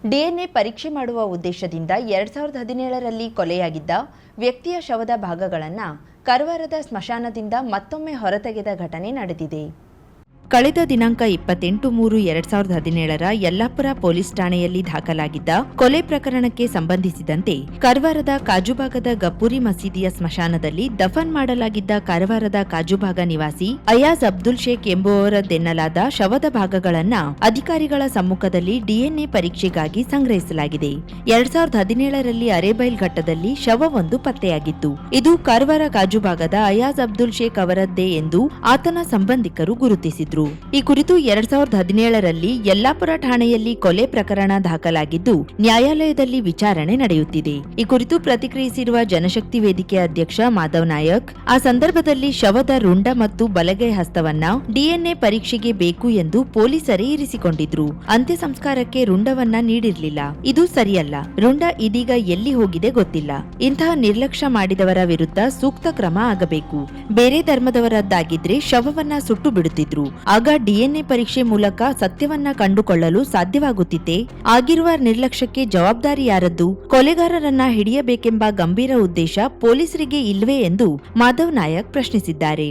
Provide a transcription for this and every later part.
DNA ಪರೀಕ್ಷೆ ಮಾಡುವ ಉದ್ದೇಶದಿಂದ 2017ರಲ್ಲಿ ಕೊಲೆಯಾಗಿದ್ದ ವ್ಯಕ್ತಿಯ ಶವದ ಭಾಗಗಳನ್ನು ಕಾರವಾರದ ಸ್ಮಶಾನದಿಂದ ಮತ್ತೊಮ್ಮೆ ಹೊರತೆಗೆದ ಘಟನೆ ನಡೆದಿದೆ. ಕಳೆದ ದಿನಾಂಕ 28/3/2017ರ ಯಲ್ಲಾಪುರ ಪೊಲೀಸ್ ಠಾಣೆಯಲ್ಲಿ ದಾಖಲಾಗಿದ್ದ ಕೊಲೆ ಪ್ರಕರಣಕ್ಕೆ ಸಂಬಂಧಿಸಿದಂತೆ ಕಾರವಾರದ ಕಾಜುಭಾಗದ ಗಪ್ಪೂರಿ ಮಸೀದಿಯ ಸ್ಮಶಾನದಲ್ಲಿ ದಫನ್ ಮಾಡಲಾಗಿದ್ದ ಕಾರವಾರದ ಕಾಜುಭಾಗ ನಿವಾಸಿ ಅಯಾಜ್ ಅಬ್ದುಲ್ ಶೇಖ್ ಎಂಬುವವರದ್ದೆನ್ನಲಾದ ಶವದ ಭಾಗಗಳನ್ನು ಅಧಿಕಾರಿಗಳ ಸಮ್ಮುಖದಲ್ಲಿ ಡಿಎನ್ಎ ಪರೀಕ್ಷೆಗಾಗಿ ಸಂಗ್ರಹಿಸಲಾಗಿದೆ. 2017ರಲ್ಲಿ ಅರೇಬೈಲ್ ಘಟ್ಟದಲ್ಲಿ ಶವವೊಂದು ಪತ್ತೆಯಾಗಿತ್ತು. ಇದು ಕಾರವಾರ ಕಾಜುಭಾಗದ ಅಯಾಜ್ ಅಬ್ದುಲ್ ಶೇಖ್ ಅವರದ್ದೇ ಎಂದು ಆತನ ಸಂಬಂಧಿಕರು ಗುರುತಿಸಿದ್ರು. ಈ ಕುರಿತು 2017ರಲ್ಲಿ ಯಲ್ಲಾಪುರ ಠಾಣೆಯಲ್ಲಿ ಕೊಲೆ ಪ್ರಕರಣ ದಾಖಲಾಗಿದ್ದು ನ್ಯಾಯಾಲಯದಲ್ಲಿ ವಿಚಾರಣೆ ನಡೆಯುತ್ತಿದೆ. ಈ ಕುರಿತು ಪ್ರತಿಕ್ರಿಯಿಸಿರುವ ಜನಶಕ್ತಿ ವೇದಿಕೆ ಅಧ್ಯಕ್ಷ ಮಾಧವ್ ನಾಯಕ್, ಆ ಸಂದರ್ಭದಲ್ಲಿ ಶವದ ರುಂಡ ಮತ್ತು ಬಲಗೈ ಹಸ್ತವನ್ನ ಡಿಎನ್ಎ ಪರೀಕ್ಷೆಗೆ ಬೇಕು ಎಂದು ಪೊಲೀಸರೇ ಇರಿಸಿಕೊಂಡಿದ್ರು. ಅಂತ್ಯ ಸಂಸ್ಕಾರಕ್ಕೆ ರುಂಡವನ್ನ ನೀಡಿರಲಿಲ್ಲ. ಇದು ಸರಿಯಲ್ಲ. ರುಂಡ ಇದೀಗ ಎಲ್ಲಿ ಹೋಗಿದೆ ಗೊತ್ತಿಲ್ಲ. ಇಂತಹ ನಿರ್ಲಕ್ಷ್ಯ ಮಾಡಿದವರ ವಿರುದ್ಧ ಸೂಕ್ತ ಕ್ರಮ ಆಗಬೇಕು. ಬೇರೆ ಧರ್ಮದವರದ್ದಾಗಿದ್ರೆ ಶವವನ್ನ ಸುಟ್ಟು ಬಿಡುತ್ತಿದ್ರು. ಆಗ ಡಿಎನ್ಎ ಪರೀಕ್ಷೆ ಮೂಲಕ ಸತ್ಯವನ್ನ ಕಂಡುಕೊಳ್ಳಲು ಸಾಧ್ಯವಾಗುತ್ತಿತ್ತೆ. ಆಗಿರುವ ನಿರ್ಲಕ್ಷ್ಯಕ್ಕೆ ಜವಾಬ್ದಾರಿ ಯಾರದ್ದು? ಕೊಲೆಗಾರರನ್ನ ಹಿಡಿಯಬೇಕೆಂಬ ಗಂಭೀರ ಉದ್ದೇಶ ಪೊಲೀಸರಿಗೆ ಇಲ್ವೇ ಎಂದು ಮಾಧವ್ ನಾಯಕ್ ಪ್ರಶ್ನಿಸಿದ್ದಾರೆ.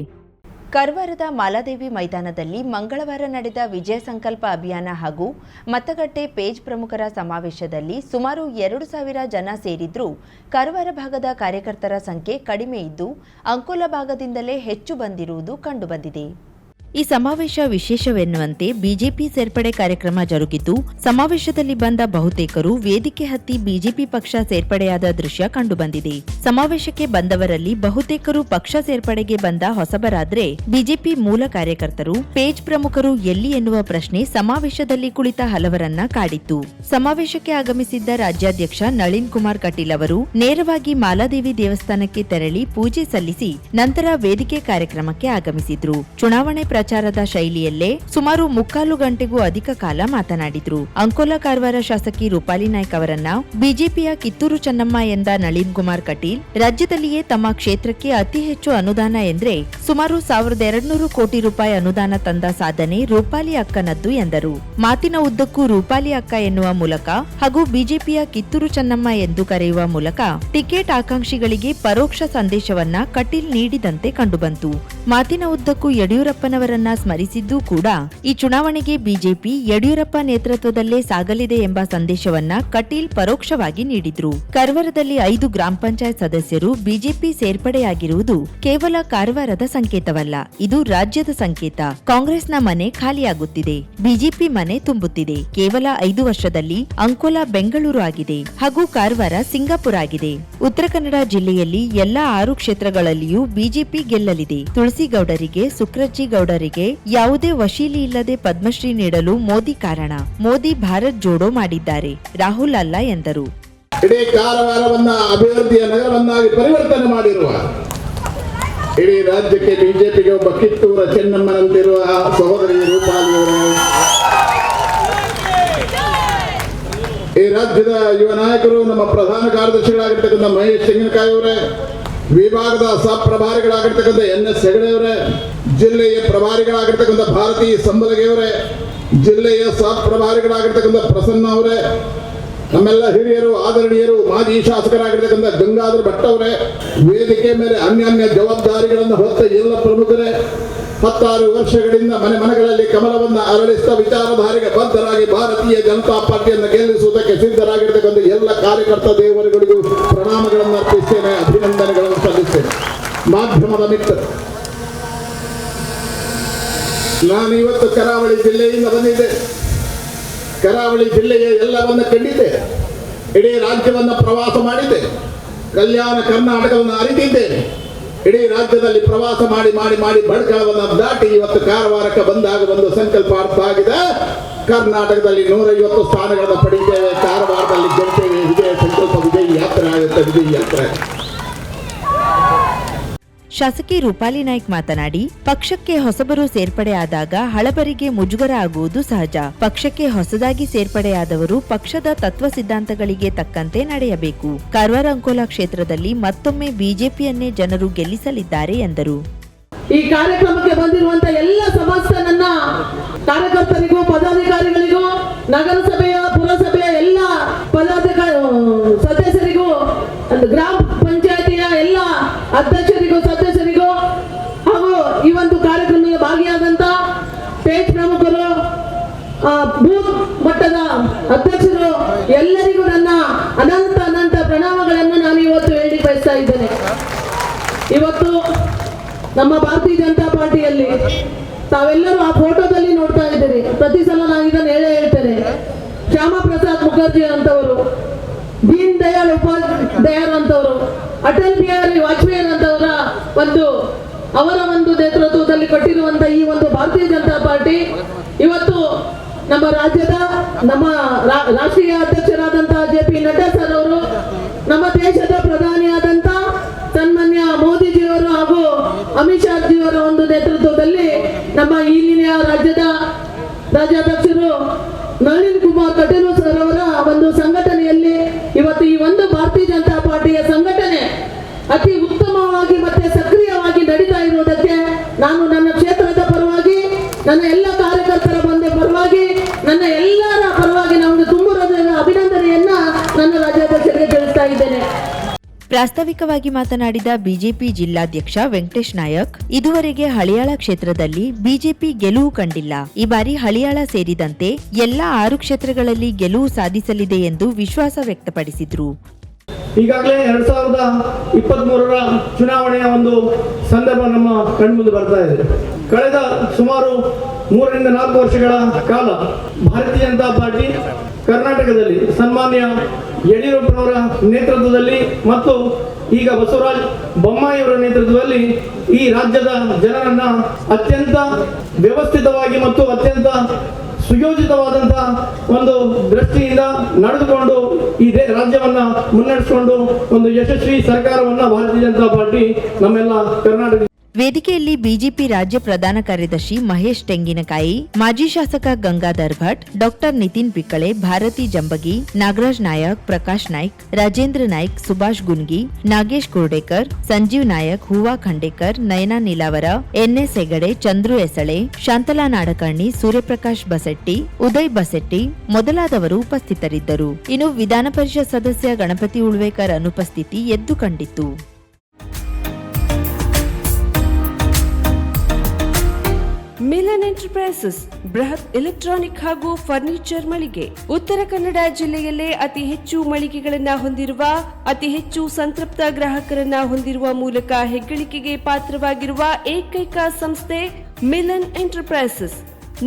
ಕಾರವಾರದ ಮಾಲಾದೇವಿ ಮೈದಾನದಲ್ಲಿ ಮಂಗಳವಾರ ನಡೆದ ವಿಜಯ ಸಂಕಲ್ಪ ಅಭಿಯಾನ ಹಾಗೂ ಮತಗಟ್ಟೆ ಪೇಜ್ ಪ್ರಮುಖರ ಸಮಾವೇಶದಲ್ಲಿ ಸುಮಾರು 2,000 ಜನ ಸೇರಿದ್ರೂ ಕಾರವಾರ ಭಾಗದ ಕಾರ್ಯಕರ್ತರ ಸಂಖ್ಯೆ ಕಡಿಮೆ ಇದ್ದು ಅಂಕೋಲಾ ಭಾಗದಿಂದಲೇ ಹೆಚ್ಚು ಬಂದಿರುವುದು ಕಂಡುಬಂದಿದೆ. ಈ ಸಮಾವೇಶ ವಿಶೇಷವೆನ್ನುವಂತೆ ಬಿಜೆಪಿ ಸೇರ್ಪಡೆ ಕಾರ್ಯಕ್ರಮ ಜರುಗಿದ್ದು ಸಮಾವೇಶದಲ್ಲಿ ಬಂದ ಬಹುತೇಕರು ವೇದಿಕೆ ಹತ್ತಿ ಬಿಜೆಪಿ ಪಕ್ಷ ಸೇರ್ಪಡೆಯಾದ ದೃಶ್ಯ ಕಂಡುಬಂದಿದೆ. ಸಮಾವೇಶಕ್ಕೆ ಬಂದವರಲ್ಲಿ ಬಹುತೇಕರು ಪಕ್ಷ ಸೇರ್ಪಡೆಗೆ ಬಂದ ಹೊಸಬರಾದ್ರೆ ಬಿಜೆಪಿ ಮೂಲ ಕಾರ್ಯಕರ್ತರು, ಪೇಜ್ ಪ್ರಮುಖರು ಎಲ್ಲಿ ಎನ್ನುವ ಪ್ರಶ್ನೆ ಸಮಾವೇಶದಲ್ಲಿ ಕುಳಿತ ಹಲವರನ್ನ ಕಾಡಿತ್ತು. ಸಮಾವೇಶಕ್ಕೆ ಆಗಮಿಸಿದ್ದ ರಾಜ್ಯಾಧ್ಯಕ್ಷ ನಳಿನ್ ಕುಮಾರ್ ಕಟೀಲ್ ಅವರು ನೇರವಾಗಿ ಮಾಲಾದೇವಿ ದೇವಸ್ಥಾನಕ್ಕೆ ತೆರಳಿ ಪೂಜೆ ಸಲ್ಲಿಸಿ ನಂತರ ವೇದಿಕೆ ಕಾರ್ಯಕ್ರಮಕ್ಕೆ ಆಗಮಿಸಿದ್ರು. ಚುನಾವಣೆ ಪ್ರಚಾರದ ಶೈಲಿಯಲ್ಲೇ ಸುಮಾರು 3/4 ಗಂಟೆಗೂ ಅಧಿಕ ಕಾಲ ಮಾತನಾಡಿದ್ರು. ಅಂಕೋಲಾ ಕಾರವಾರ ಶಾಸಕಿ ರೂಪಾಲಿ ನಾಯ್ಕ್ ಅವರನ್ನ ಬಿಜೆಪಿಯ ಕಿತ್ತೂರು ಚೆನ್ನಮ್ಮ ಎಂದ ನಳಿನ್ ಕುಮಾರ್ ಕಟೀಲ್, ರಾಜ್ಯದಲ್ಲಿಯೇ ತಮ್ಮ ಕ್ಷೇತ್ರಕ್ಕೆ ಅತಿ ಹೆಚ್ಚು ಅನುದಾನ ಎಂದ್ರೆ ಸುಮಾರು 1,200 ಕೋಟಿ ರೂಪಾಯಿ ಅನುದಾನ ತಂದ ಸಾಧನೆ ರೂಪಾಲಿ ಅಕ್ಕನದ್ದು ಎಂದರು. ಮಾತಿನ ಉದ್ದಕ್ಕೂ ರೂಪಾಲಿ ಅಕ್ಕ ಎನ್ನುವ ಮೂಲಕ ಹಾಗೂ ಬಿಜೆಪಿಯ ಕಿತ್ತೂರು ಚೆನ್ನಮ್ಮ ಎಂದು ಕರೆಯುವ ಮೂಲಕ ಟಿಕೆಟ್ ಆಕಾಂಕ್ಷಿಗಳಿಗೆ ಪರೋಕ್ಷ ಸಂದೇಶವನ್ನ ಕಟೀಲ್ ನೀಡಿದಂತೆ ಕಂಡುಬಂತು. ಮಾತಿನ ಉದ್ದಕ್ಕೂ ಯಡಿಯೂರಪ್ಪನವರನ್ನ ಸ್ಮರಿಸಿದ್ದೂ ಕೂಡ ಈ ಚುನಾವಣೆಗೆ ಬಿಜೆಪಿ ಯಡಿಯೂರಪ್ಪ ನೇತೃತ್ವದಲ್ಲೇ ಸಾಗಲಿದೆ ಎಂಬ ಸಂದೇಶವನ್ನ ಕಟೀಲ್ ಪರೋಕ್ಷವಾಗಿ ನೀಡಿದ್ರು. ಕಾರವಾರದಲ್ಲಿ 5 ಗ್ರಾಮ ಪಂಚಾಯತ್ ಸದಸ್ಯರು ಬಿಜೆಪಿ ಸೇರ್ಪಡೆಯಾಗಿರುವುದು ಕೇವಲ ಕಾರವಾರದ ಸಂಕೇತವಲ್ಲ, ಇದು ರಾಜ್ಯದ ಸಂಕೇತ. ಕಾಂಗ್ರೆಸ್ನ ಮನೆ ಖಾಲಿಯಾಗುತ್ತಿದೆ, ಬಿಜೆಪಿ ಮನೆ ತುಂಬುತ್ತಿದೆ. ಕೇವಲ 5 ವರ್ಷದಲ್ಲಿ ಅಂಕೋಲಾ ಬೆಂಗಳೂರು ಆಗಿದೆ ಹಾಗೂ ಕಾರವಾರ ಸಿಂಗಾಪುರ ಆಗಿದೆ. ಉತ್ತರ ಕನ್ನಡ ಜಿಲ್ಲೆಯಲ್ಲಿ ಎಲ್ಲಾ 6 ಕ್ಷೇತ್ರಗಳಲ್ಲಿಯೂ ಬಿಜೆಪಿ ಗೆಲ್ಲಲಿದೆ. ತುಳಸಿಗೌಡರಿಗೆ, ಸುಕ್ರಜ್ಜಿ ಗೌಡರಿಗೆ ಯಾವುದೇ ವಶೀಲಿ ಇಲ್ಲದೆ ಪದ್ಮಶ್ರೀ ನೀಡಲು ಮೋದಿ ಕಾರಣ. ಮೋದಿ ಭಾರತ್ ಜೋಡೋ ಮಾಡಿದ್ದಾರೆ, ರಾಹುಲ್ ಅಲ್ಲ ಎಂದರು. ಇಡೀ ಕಾರವಾರವನ್ನ ಅಭಿವೃದ್ಧಿಯ ನಗರವನ್ನಾಗಿ ಪರಿವರ್ತನೆ ಮಾಡಿರುವ, ಇಡೀ ರಾಜ್ಯಕ್ಕೆ ಬಿಜೆಪಿಗೆ ಒಬ್ಬ ಕಿತ್ತೂರ ಚೆನ್ನಮ್ಮನಂತಿರುವ ಸಹೋದರಿ ರೂಪಾಲಿಯವರು, ಈ ರಾಜ್ಯದ ಯುವ ನಾಯಕರು, ನಮ್ಮ ಪ್ರಧಾನ ಕಾರ್ಯದರ್ಶಿಗಳಾಗಿರ್ತಕ್ಕಂಥ ಮಹೇಶ್ ತೆಂಗಿನಕಾಯಿ ಅವರೇ, ವಿಭಾಗದ ಸಬ್ ಪ್ರಭಾರಿಗಳಾಗಿರ್ತಕ್ಕಂಥ NS ಹೆಗಡೆಯವರೇ, ಜಿಲ್ಲೆಯ ಪ್ರಭಾರಿಗಳಾಗಿರ್ತಕ್ಕಂಥ ಭಾರತಿ ಸಂಬಲಗೆಯವರೇ, ಜಿಲ್ಲೆಯ ಸಬ್ ಪ್ರಭಾರಿಗಳಾಗಿರ್ತಕ್ಕಂಥ ಪ್ರಸನ್ನ ಅವರೇ, ನಮ್ಮೆಲ್ಲ ಹಿರಿಯರು, ಆದರಣೀಯರು, ಮಾಜಿ ಶಾಸಕರಾಗಿರ್ತಕ್ಕಂಥ ಗಂಗಾಧರ್ ಭಟ್ ಅವರೇ, ವೇದಿಕೆ ಮೇಲೆ ಅನ್ಯಾನ್ಯ ಜವಾಬ್ದಾರಿಗಳನ್ನು ಹೊತ್ತ ಎಲ್ಲ ಪ್ರಮುಖರೇ, 16 ವರ್ಷಗಳಿಂದ ಮನೆಗಳಲ್ಲಿ ಕಮಲವನ್ನು ಅರಳಿಸಿದ ವಿಚಾರಧಾರೆಗೆ ಬದ್ಧರಾಗಿ ಭಾರತೀಯ ಜನತಾ ಪಾರ್ಟಿಯನ್ನು ಗೆಲ್ಲಿಸುವುದಕ್ಕೆ ಸಿದ್ಧರಾಗಿರ್ತಕ್ಕಂಥ ಎಲ್ಲ ಕಾರ್ಯಕರ್ತ ದೇವರುಗಳಿಗೂ ಪ್ರಣಾಮಗಳನ್ನು ಅರ್ಪಿಸ್ತೇನೆ, ಅಭಿನಂದನೆಗಳನ್ನು ಸಲ್ಲಿಸ್ತೇನೆ. ಮಾಧ್ಯಮದ ಮಿತ್ರರು, ನಾನು ಇವತ್ತು ಕರಾವಳಿ ಜಿಲ್ಲೆಯಿಂದ ಬಂದಿದ್ದೆ. ಕರಾವಳಿ ಜಿಲ್ಲೆಯ ಎಲ್ಲವನ್ನ ಕಂಡಿದ್ದೆ, ಇಡೀ ರಾಜ್ಯವನ್ನ ಪ್ರವಾಸ ಮಾಡಿದ್ದೆ, ಕಲ್ಯಾಣ ಕರ್ನಾಟಕವನ್ನು ಅರಿತಿದ್ದೇನೆ. ಇಡೀ ರಾಜ್ಯದಲ್ಲಿ ಪ್ರವಾಸ ಮಾಡಿ ಮಾಡಿ ಮಾಡಿ ಬಡ್ಕಳವನ್ನು ದಾಟಿ ಇವತ್ತು ಕಾರವಾರಕ್ಕೆ ಬಂದಾಗ ಒಂದು ಸಂಕಲ್ಪ ಅರ್ಥ ಆಗಿದೆ. ಕರ್ನಾಟಕದಲ್ಲಿ 150 ಸ್ಥಾನಗಳನ್ನು ಪಡೆಯುತ್ತೇವೆ, ಕಾರವಾರದಲ್ಲಿ ಗೆಲ್ತೇವೆ. ವಿಜಯ ಸಂಕಲ್ಪ, ವಿಜಯ ಯಾತ್ರೆ ಆಗುತ್ತೆ, ವಿಜಯ ಯಾತ್ರೆ. ಶಾಸಕಿ ರೂಪಾಲಿ ನಾಯ್ಕ್ ಮಾತನಾಡಿ, ಪಕ್ಷಕ್ಕೆ ಹೊಸಬರು ಸೇರ್ಪಡೆಯಾದಾಗ ಹಳಬರಿಗೆ ಮುಜುಗರ ಆಗುವುದು ಸಹಜ. ಪಕ್ಷಕ್ಕೆ ಹೊಸದಾಗಿ ಸೇರ್ಪಡೆಯಾದವರು ಪಕ್ಷದ ತತ್ವ ಸಿದ್ಧಾಂತಗಳಿಗೆ ತಕ್ಕಂತೆ ನಡೆಯಬೇಕು. ಕಾರವಾರ ಅಂಕೋಲಾ ಕ್ಷೇತ್ರದಲ್ಲಿ ಮತ್ತೊಮ್ಮೆ ಬಿಜೆಪಿಯನ್ನೇ ಜನರು ಗೆಲ್ಲಿಸಲಿದ್ದಾರೆ ಎಂದರು. ಈ ಕಾರ್ಯಕ್ರಮಕ್ಕೆ ಬಂದಿರುವಂತ ಎಲ್ಲ ಸಮಸ್ತ ನನ್ನ ಕಾರ್ಯಕರ್ತರಿಗೂ, ಪದಾಧಿಕಾರಿಗಳಿಗೂ, ನಗರಸಭೆಯ, ಪುರಸಭೆಯ ಎಲ್ಲ ಅಧ್ಯಕ್ಷರು ಎಲ್ಲರಿಗೂ ನನ್ನ ಅನಂತ ಅನಂತ ಪ್ರಣಾಮಗಳನ್ನು ನಾನು ಇವತ್ತು ಹೇಳಿ ಬಯಸ್ತಾ ಇದ್ದೇನೆ. ಇವತ್ತು ನಮ್ಮ ಭಾರತೀಯ ಜನತಾ ಪಾರ್ಟಿಯಲ್ಲಿ ತಾವೆಲ್ಲರೂ ಆ ಫೋಟೋದಲ್ಲಿ ನೋಡ್ತಾ ಇದ್ದೀರಿ. ಪ್ರತಿ ಸಲ ನಾನು ಇದನ್ನು ಹೇಳ್ತೇನೆ. ಶ್ಯಾಮಾ ಪ್ರಸಾದ್ ಮುಖರ್ಜಿ ಅಂತವರು, ದೀನ್ ದಯಾಳ್ ಉಪಾಧ್ಯಾಯರ್ ಅಂತವರು, ಅಟಲ್ ಬಿಹಾರಿ ವಾಜಪೇಯಿ ಅಂತವರ ಅವರ ನೇತೃತ್ವದಲ್ಲಿ ಕಟ್ಟಿರುವಂತ ಈ ಭಾರತೀಯ ಜನತಾ ಪಾರ್ಟಿ ಇವತ್ತು ನಮ್ಮ ರಾಜ್ಯದ ರಾಷ್ಟ್ರೀಯ ಅಧ್ಯಕ್ಷರಾದಂತಹ JP ನಡ್ಡಾ ಸರ್ ಅವರು, ನಮ್ಮ ದೇಶದ ಪ್ರಧಾನಿಯಾದಂತ ಸನ್ಮಾನ್ಯ ಮೋದಿಜಿಯವರು ಹಾಗೂ ಅಮಿತ್ ಶಾ ಜಿಯವರ ನೇತೃತ್ವದಲ್ಲಿ ನಮ್ಮ ಇಲ್ಲಿನ ರಾಜ್ಯದ ರಾಜ್ಯಾಧ್ಯಕ್ಷರು ನಳಿನ್ ಕುಮಾರ್ ಕಟೀಲ್ ಸರ್ ಅವರ ಸಂಘಟನೆಯಲ್ಲಿ ಇವತ್ತು ಈ ಭಾರತೀಯ ಜನತಾ ಪಾರ್ಟಿಯ ಸಂಘಟನೆ ಅತಿ ಉತ್ತಮವಾಗಿ ಮತ್ತೆ ಸಕ್ರಿಯವಾಗಿ ನಡೀತಾ ಇರುವುದಕ್ಕೆ ನಾನು ನನ್ನ ಕ್ಷೇತ್ರದ ಪರವಾಗಿ, ನನ್ನ ಎಲ್ಲ ಕಾರ್ಯಕರ್ತರ ಪರವಾಗಿ, ನನ್ನ ಎಲ್ಲರ ಪರವಾಗಿ ನಾನು ತುಂಬ ಹೃದಯದ ಅಭಿನಂದನೆಯನ್ನ ನನ್ನ ರಾಜ್ಯಾಧ್ಯಕ್ಷರಿಗೆ ತಿಳಿಸ್ತಾ ಇದ್ದೇನೆ. ಪ್ರಾಸ್ತಾವಿಕವಾಗಿ ಮಾತನಾಡಿದ ಬಿಜೆಪಿ ಜಿಲ್ಲಾಧ್ಯಕ್ಷ ವೆಂಕಟೇಶ್ ನಾಯಕ್, ಇದುವರೆಗೆ ಹಳಿಯಾಳ ಕ್ಷೇತ್ರದಲ್ಲಿ ಬಿಜೆಪಿ ಗೆಲುವು ಕಂಡಿಲ್ಲ. ಈ ಬಾರಿ ಹಳಿಯಾಳ ಸೇರಿದಂತೆ ಎಲ್ಲಾ 6 ಕ್ಷೇತ್ರಗಳಲ್ಲಿ ಗೆಲುವು ಸಾಧಿಸಲಿದೆ ಎಂದು ವಿಶ್ವಾಸ ವ್ಯಕ್ತಪಡಿಸಿದ್ರು. ಈಗಾಗಲೇ 2023ರ ಚುನಾವಣೆಯ ಸಂದರ್ಭ ನಮ್ಮ ಕಣ್ಮುಂದೆ ಬರ್ತಾ ಇದೆ. ಕಳೆದ ಸುಮಾರು 3 ರಿಂದ 4 ವರ್ಷಗಳ ಕಾಲ ಭಾರತೀಯ ಜನತಾ ಪಾರ್ಟಿ ಕರ್ನಾಟಕದಲ್ಲಿ ಸನ್ಮಾನ್ಯ ಯಡಿಯೂರಪ್ಪನವರ ನೇತೃತ್ವದಲ್ಲಿ ಮತ್ತು ಈಗ ಬಸವರಾಜ ಬೊಮ್ಮಾಯಿಯವರ ನೇತೃತ್ವದಲ್ಲಿ ಈ ರಾಜ್ಯದ ಜನರನ್ನ ಅತ್ಯಂತ ವ್ಯವಸ್ಥಿತವಾಗಿ ಮತ್ತು ಅತ್ಯಂತ ಸುಯೋಜಿತವಾದಂತಹ ದೃಷ್ಟಿಯಿಂದ ನಡೆದುಕೊಂಡು ಈ ರಾಜ್ಯವನ್ನ ಮುನ್ನಡೆಸಿಕೊಂಡು ಯಶಸ್ವಿ ಸರ್ಕಾರವನ್ನ ಭಾರತೀಯ ಜನತಾ ಪಾರ್ಟಿ ನಮ್ಮೆಲ್ಲ ಕರ್ನಾಟಕ. ವೇದಿಕೆಯಲ್ಲಿ ಬಿಜೆಪಿ ರಾಜ್ಯ ಪ್ರಧಾನ ಕಾರ್ಯದರ್ಶಿ ಮಹೇಶ್ ತೆಂಗಿನಕಾಯಿ, ಮಾಜಿ ಶಾಸಕ ಗಂಗಾಧರ್ ಭಟ್, ಡಾಕ್ಟರ್ ನಿತಿನ್ ಪಿಕ್ಕಳೆ, ಭಾರತಿ ಜಂಬಗಿ, ನಾಗರಾಜ್ ನಾಯಕ್, ಪ್ರಕಾಶ್ ನಾಯ್ಕ್, ರಾಜೇಂದ್ರ ನಾಯ್ಕ್, ಸುಭಾಷ್ ಗುನ್ಗಿ, ನಾಗೇಶ್ ಕುರ್ಡೇಕರ್, ಸಂಜೀವ್ ನಾಯಕ್, ಹೂವಾ ಖಂಡೇಕರ್, ನಯನಾ ನೀಲಾವರ, NS ಹೆಗಡೆ, ಚಂದ್ರು ಎಸಳೆ, ಶಾಂತಲಾ ನಾಡಕರ್ಣಿ, ಸೂರ್ಯಪ್ರಕಾಶ್ ಬಸೆಟ್ಟಿ, ಉದಯ್ ಬಸೆಟ್ಟಿ ಮೊದಲಾದವರು ಉಪಸ್ಥಿತರಿದ್ದರು. ಇನ್ನು ವಿಧಾನ ಪರಿಷತ್ ಸದಸ್ಯ ಗಣಪತಿ ಉಳ್ವೇಕರ್ ಅನುಪಸ್ಥಿತಿ ಎದ್ದು ಕಂಡಿತ್ತು. ಮಿಲನ್ ಎಂಟರ್ಪ್ರೈಸಸ್ ಬೃಹತ್ ಎಲೆಕ್ಟ್ರಾನಿಕ್ ಹಾಗೂ ಫರ್ನಿಚರ್ ಮಳಿಗೆ. ಉತ್ತರ ಕನ್ನಡ ಜಿಲ್ಲೆಯಲ್ಲೇ ಅತಿ ಹೆಚ್ಚು ಮಳಿಗೆಗಳನ್ನ ಹೊಂದಿರುವ, ಅತಿ ಹೆಚ್ಚು ಸಂತೃಪ್ತ ಗ್ರಾಹಕರನ್ನ ಹೊಂದಿರುವ ಮೂಲಕ ಹೆಗ್ಗಳಿಕೆಗೆ ಪಾತ್ರವಾಗಿರುವ ಏಕೈಕ ಸಂಸ್ಥೆ ಮಿಲನ್ ಎಂಟರ್ಪ್ರೈಸಸ್.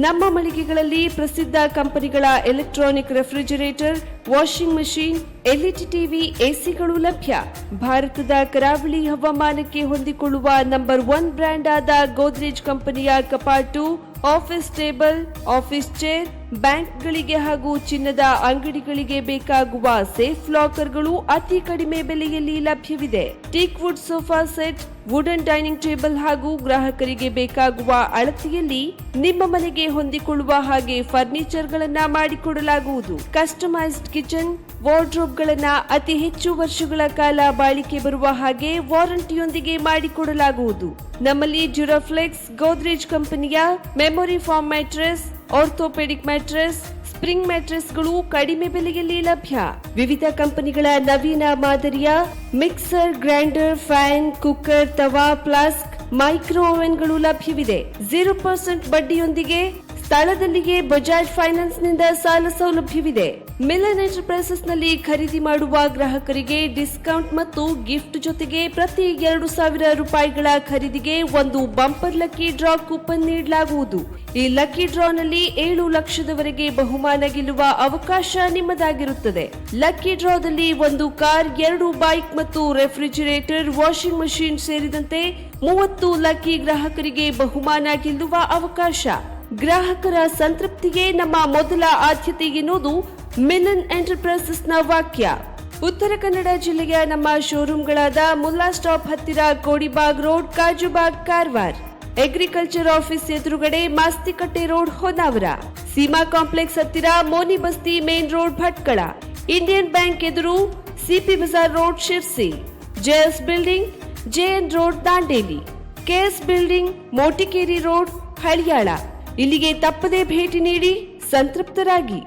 ನಮ್ಮ ಮಳಿಗೆಗಳಲ್ಲಿ ಪ್ರಸಿದ್ಧ ಕಂಪನಿಗಳ electronic refrigerator, washing machine, LED TV, ACಗಳು ಲಭ್ಯ. ಭಾರತದ ಕರಾವಳಿ ಹವಾಮಾನಕ್ಕೆ ಹೊಂದಿಕೊಳ್ಳುವ ನಂಬರ್ 1 ಬ್ರ್ಯಾಂಡ್ ಆದ ಗೋದ್ರೇಜ್ ಕಂಪನಿಯ ಕಪಾಟು, ಆಫೀಸ್ ಟೇಬಲ್, ಆಫೀಸ್ ಚೇರ್, ಬ್ಯಾಂಕ್ಗಳಿಗೆ ಹಾಗೂ ಚಿನ್ನದ ಅಂಗಡಿಗಳಿಗೆ ಬೇಕಾಗುವ ಸೇಫ್ ಲಾಕರ್ಗಳು ಅತಿ ಕಡಿಮೆ ಬೆಲೆಯಲ್ಲಿ ಲಭ್ಯವಿದೆ. Teak wood sofa set, wooden dining table ಹಾಗೂ ಗ್ರಾಹಕರಿಗೆ ಬೇಕಾಗುವ ಅಳತೆಯಲ್ಲಿ ನಿಮ್ಮ ಮನೆಗೆ ಹೊಂದಿಕೊಳ್ಳುವ ಹಾಗೆ ಫರ್ನಿಚರ್ ಗಳನ್ನ ಮಾಡಿಕೊಡಲಾಗುವುದು. ಕಸ್ಟಮೈಸ್ಡ್ ಕಿಚನ್, ವಾರ್ಡ್ರೋಬ್ ಗಳನ್ನ ಅತಿ ಹೆಚ್ಚು ವರ್ಷಗಳ ಕಾಲ ಬಾಳಿಕೆ ಬರುವ ಹಾಗೆ ವಾರಂಟಿಯೊಂದಿಗೆ ಮಾಡಿಕೊಡಲಾಗುವುದು. ನಮ್ಮಲ್ಲಿ ಡ್ಯೂರಾಫ್ಲೆಕ್ಸ್, ಗೋದ್ರೇಜ್ ಕಂಪನಿಯ memory foam mattress, orthopedic mattress, spring ಮ್ಯಾಟ್ರೆಸ್ಗಳು ಕಡಿಮೆ ಬೆಲೆಯಲ್ಲಿ ಲಭ್ಯ. ವಿವಿಧ ಕಂಪನಿಗಳ ನವೀನ ಮಾದರಿಯ mixer, grinder, fan, cooker, tawa, flask, micro ಓವೆನ್ಗಳು ಲಭ್ಯವಿದೆ. 0% ಬಡ್ಡಿಯೊಂದಿಗೆ ಸ್ಥಳದಲ್ಲಿಯೇ ಬಜಾಜ್ ಫೈನಾನ್ಸ್ ನಿಂದ ಸಾಲ ಸೌಲಭ್ಯವಿದೆ. ಮಿಲನ್ ಎಂಟರ್ಪ್ರೈಸಸ್ ನಲ್ಲಿ ಖರೀದಿ ಮಾಡುವ ಗ್ರಾಹಕರಿಗೆ ಡಿಸ್ಕೌಂಟ್ ಮತ್ತು ಗಿಫ್ಟ್ ಜೊತೆಗೆ ಪ್ರತಿ 2,000 ರೂಪಾಯಿಗಳ ಖರೀದಿಗೆ ಒಂದು ಬಂಪರ್ ಲಕ್ಕಿ ಡ್ರಾ ಕೂಪನ್ ನೀಡಲಾಗುವುದು. ಈ ಲಕ್ಕಿ ಡ್ರಾನಲ್ಲಿ 7 ಲಕ್ಷದವರೆಗೆ ಬಹುಮಾನ ಗೆಲ್ಲುವ ಅವಕಾಶ ನಿಮ್ಮದಾಗಿರುತ್ತದೆ. ಲಕ್ಕಿ ಡ್ರಾದಲ್ಲಿ 1 ಕಾರ್, 2 ಬೈಕ್ ಮತ್ತು ರೆಫ್ರಿಜರೇಟರ್, ವಾಷಿಂಗ್ ಮಷೀನ್ ಸೇರಿದಂತೆ 30 ಲಕ್ಕಿ ಗ್ರಾಹಕರಿಗೆ ಬಹುಮಾನ ಗೆಲ್ಲುವ ಅವಕಾಶ. ಗ್ರಾಹಕರ ಸಂತೃಪ್ತಿಗೆ ನಮ್ಮ ಮೊದಲ ಆದ್ಯತೆ ಎನ್ನುವುದು ಮಿಲನ್ ಎಂಟರ್ಪ್ರೈಸಸ್ ನ ವಾಕ್ಯ. ಉತ್ತರ ಕನ್ನಡ ಜಿಲ್ಲೆಯ ನಮ್ಮ ಶೋರೂಮ್ಗಳಾದ ಮುಲ್ಲಾ ಸ್ಟಾಪ್ ಹತ್ತಿರ Kodibag road, Kajubag, Karwar, agriculture office ಎದುರುಗಡೆ ಮಾಸ್ತಿಕಟ್ಟೆ ರೋಡ್, ಹೊನ್ನಾವರ, ಸೀಮಾ ಕಾಂಪ್ಲೆಕ್ಸ್ ಹತ್ತಿರ Moni Basti main road, Bhatkal, Indian bank ಎದುರು CP Bazaar road, Sirsi, JS building, JN road, Dandeli, KS building, Motikeri road, Haliyal. ಇಲ್ಲಿಗೆ ತಪ್ಪದೇ ಭೇಟಿ ನೀಡಿ ಸಂತೃಪ್ತರಾಗಿ.